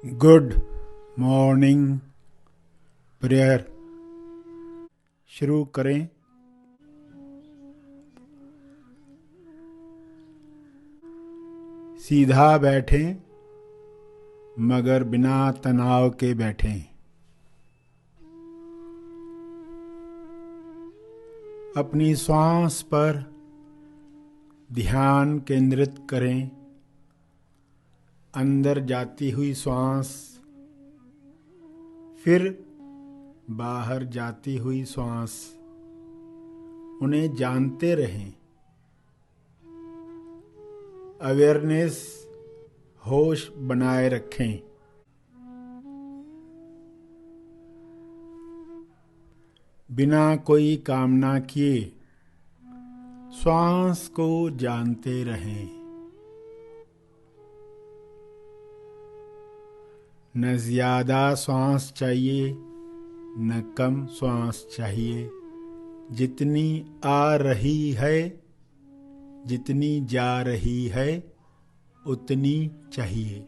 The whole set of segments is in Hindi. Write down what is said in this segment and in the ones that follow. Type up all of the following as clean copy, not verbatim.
गुड मॉर्निंग प्रेयर शुरू करें। सीधा बैठें मगर बिना तनाव के बैठें। अपनी श्वास पर ध्यान केंद्रित करें। अंदर जाती हुई श्वास, फिर बाहर जाती हुई श्वास, उन्हें जानते रहें। अवेयरनेस, होश बनाए रखें। बिना कोई कामना किए श्वास को जानते रहें। न ज्यादा श्वास चाहिए न कम श्वास चाहिए। जितनी आ रही है, जितनी जा रही है, उतनी चाहिए।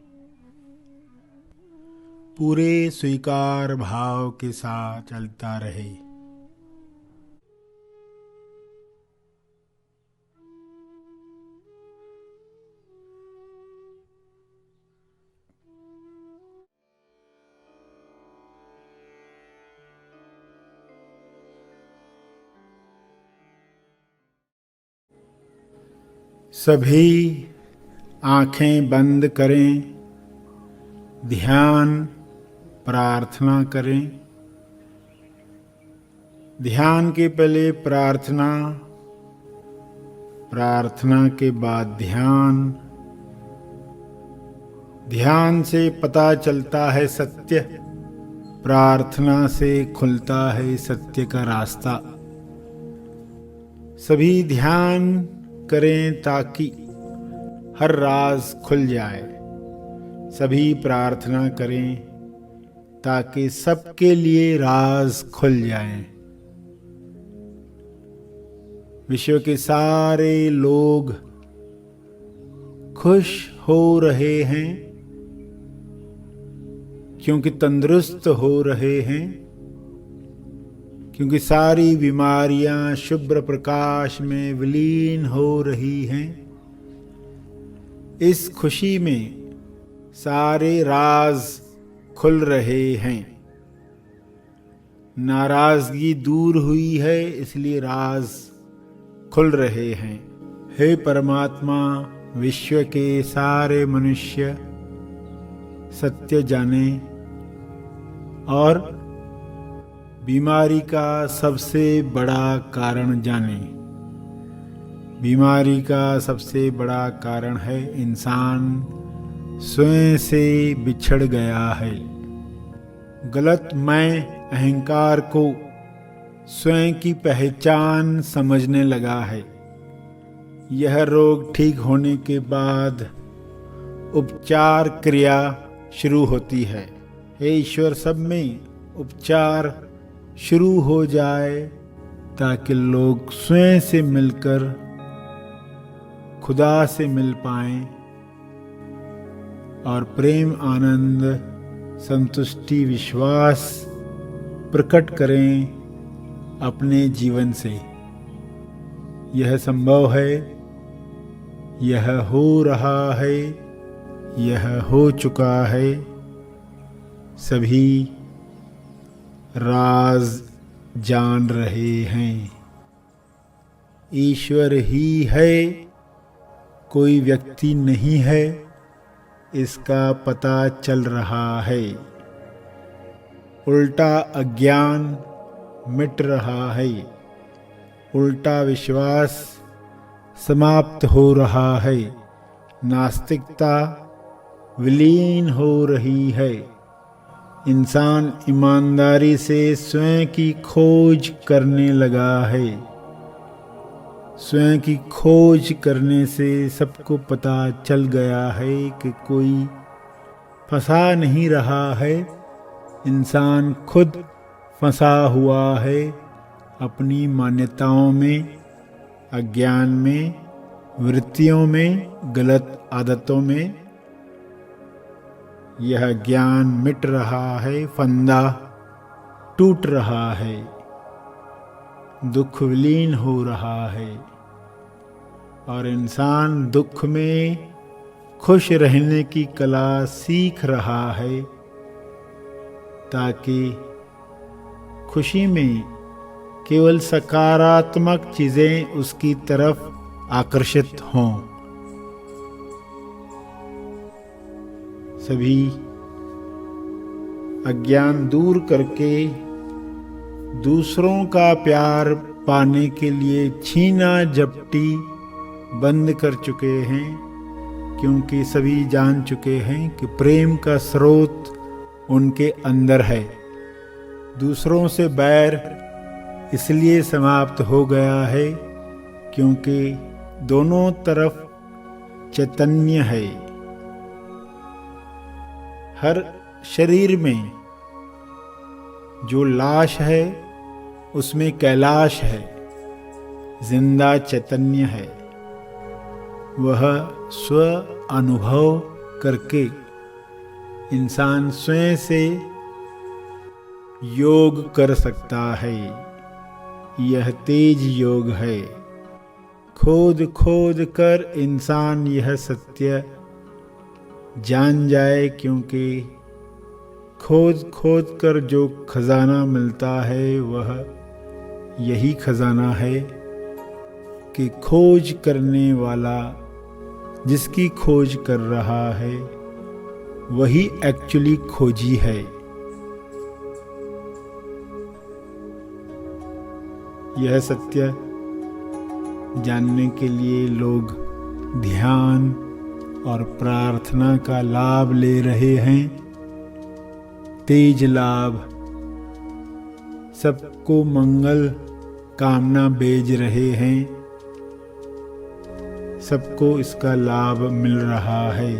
पूरे स्वीकार भाव के साथ चलता रहे। सभी आंखें बंद करें। ध्यान प्रार्थना करें। ध्यान के पहले प्रार्थना, प्रार्थना के बाद ध्यान। ध्यान से पता चलता है सत्य, प्रार्थना से खुलता है सत्य का रास्ता। सभी ध्यान करें ताकि हर राज खुल जाए। सभी प्रार्थना करें ताकि सबके लिए राज खुल जाएं। विश्व के सारे लोग खुश हो रहे हैं क्योंकि तंदुरुस्त हो रहे हैं, क्योंकि सारी बीमारियां शुभ्र प्रकाश में विलीन हो रही हैं। इस खुशी में सारे राज खुल रहे हैं। नाराजगी दूर हुई है, इसलिए राज खुल रहे हैं। हे परमात्मा, विश्व के सारे मनुष्य सत्य जाने और बीमारी का सबसे बड़ा कारण जाने। बीमारी का सबसे बड़ा कारण है इंसान स्वयं से बिछड़ गया है। गलत मैं अहंकार को स्वयं की पहचान समझने लगा है। यह रोग ठीक होने के बाद उपचार क्रिया शुरू होती है। हे ईश्वर, सब में उपचार शुरू हो जाए ताकि लोग स्वयं से मिलकर खुदा से मिल पाएं और प्रेम, आनंद, संतुष्टि, विश्वास प्रकट करें अपने जीवन से। यह संभव है, यह हो रहा है, यह हो चुका है। सभी राज जान रहे हैं। ईश्वर ही है, कोई व्यक्ति नहीं है, इसका पता चल रहा है। उल्टा अज्ञान मिट रहा है। उल्टा विश्वास समाप्त हो रहा है। नास्तिकता विलीन हो रही है। इंसान ईमानदारी से स्वयं की खोज करने लगा है। स्वयं की खोज करने से सबको पता चल गया है कि कोई फंसा नहीं रहा है। इंसान खुद फंसा हुआ है अपनी मान्यताओं में, अज्ञान में, वृत्तियों में, गलत आदतों में। यह ज्ञान मिट रहा है, फंदा टूट रहा है, दुख विलीन हो रहा है और इंसान दुख में खुश रहने की कला सीख रहा है ताकि खुशी में केवल सकारात्मक चीजें उसकी तरफ आकर्षित हों। सभी अज्ञान दूर करके दूसरों का प्यार पाने के लिए छीना झपटी बंद कर चुके हैं, क्योंकि सभी जान चुके हैं कि प्रेम का स्रोत उनके अंदर है। दूसरों से बैर इसलिए समाप्त हो गया है क्योंकि दोनों तरफ चैतन्य है। हर शरीर में जो लाश है उसमें कैलाश है, जिंदा चैतन्य है। वह स्व अनुभव करके इंसान स्वयं से योग कर सकता है। यह तेज योग है। खोद खोद कर इंसान यह सत्य जान जाए, क्योंकि खोद खोद कर जो खजाना मिलता है वह यही खजाना है कि खोज करने वाला जिसकी खोज कर रहा है वही एक्चुअली खोजी है। यह सत्य जानने के लिए लोग ध्यान और प्रार्थना का लाभ ले रहे हैं। तेज लाभ, सबको मंगल कामना भेज रहे हैं। सबको इसका लाभ मिल रहा है।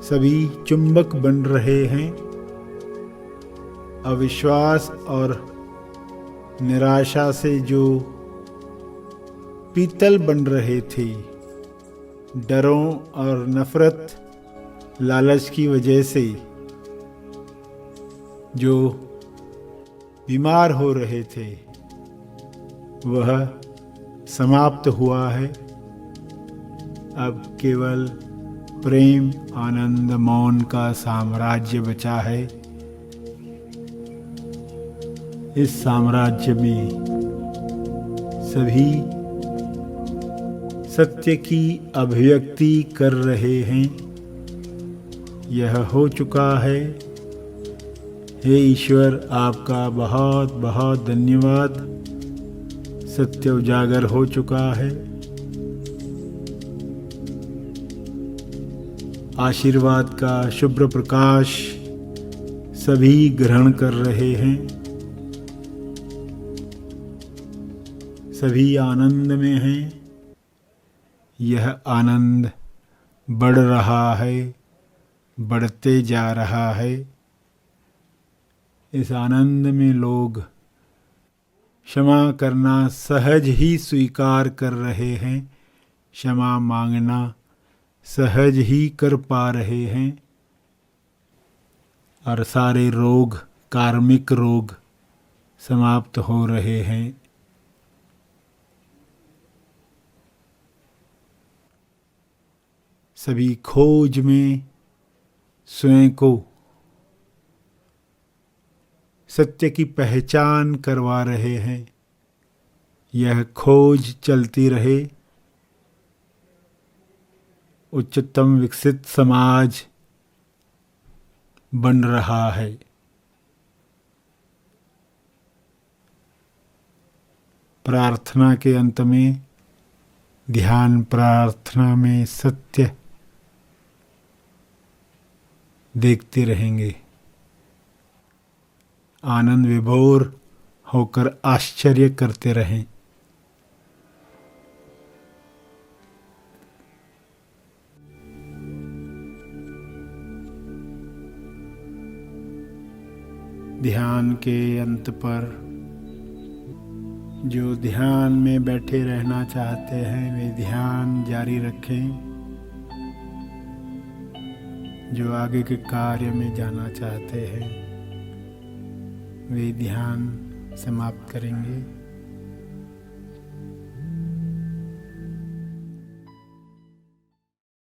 सभी चुंबक बन रहे हैं। अविश्वास और निराशा से जो पीतल बन रहे थे, डरों और नफरत लालच की वजह से जो बीमार हो रहे थे, वह समाप्त हुआ है। अब केवल प्रेम, आनंद, मौन का साम्राज्य बचा है। इस साम्राज्य में सभी सत्य की अभिव्यक्ति कर रहे हैं। यह हो चुका है। हे ईश्वर, आपका बहुत बहुत धन्यवाद। सत्य उजागर हो चुका है। आशीर्वाद का शुभ्र प्रकाश सभी ग्रहण कर रहे हैं। सभी आनंद में हैं। यह आनंद बढ़ रहा है, बढ़ते जा रहा है। इस आनंद में लोग क्षमा करना सहज ही स्वीकार कर रहे हैं। क्षमा मांगना सहज ही कर पा रहे हैं। और सारे रोग, कार्मिक रोग समाप्त हो रहे हैं। सभी खोज में स्वयं को सत्य की पहचान करवा रहे हैं। यह खोज चलती रहे। उच्चतम विकसित समाज बन रहा है। प्रार्थना के अंत में, ध्यान प्रार्थना में सत्य देखते रहेंगे। आनंद विभोर होकर आश्चर्य करते रहें। ध्यान के अंत पर जो ध्यान में बैठे रहना चाहते हैं वे ध्यान जारी रखें। जो आगे के कार्य में जाना चाहते हैं वे ध्यान समाप्त करेंगे।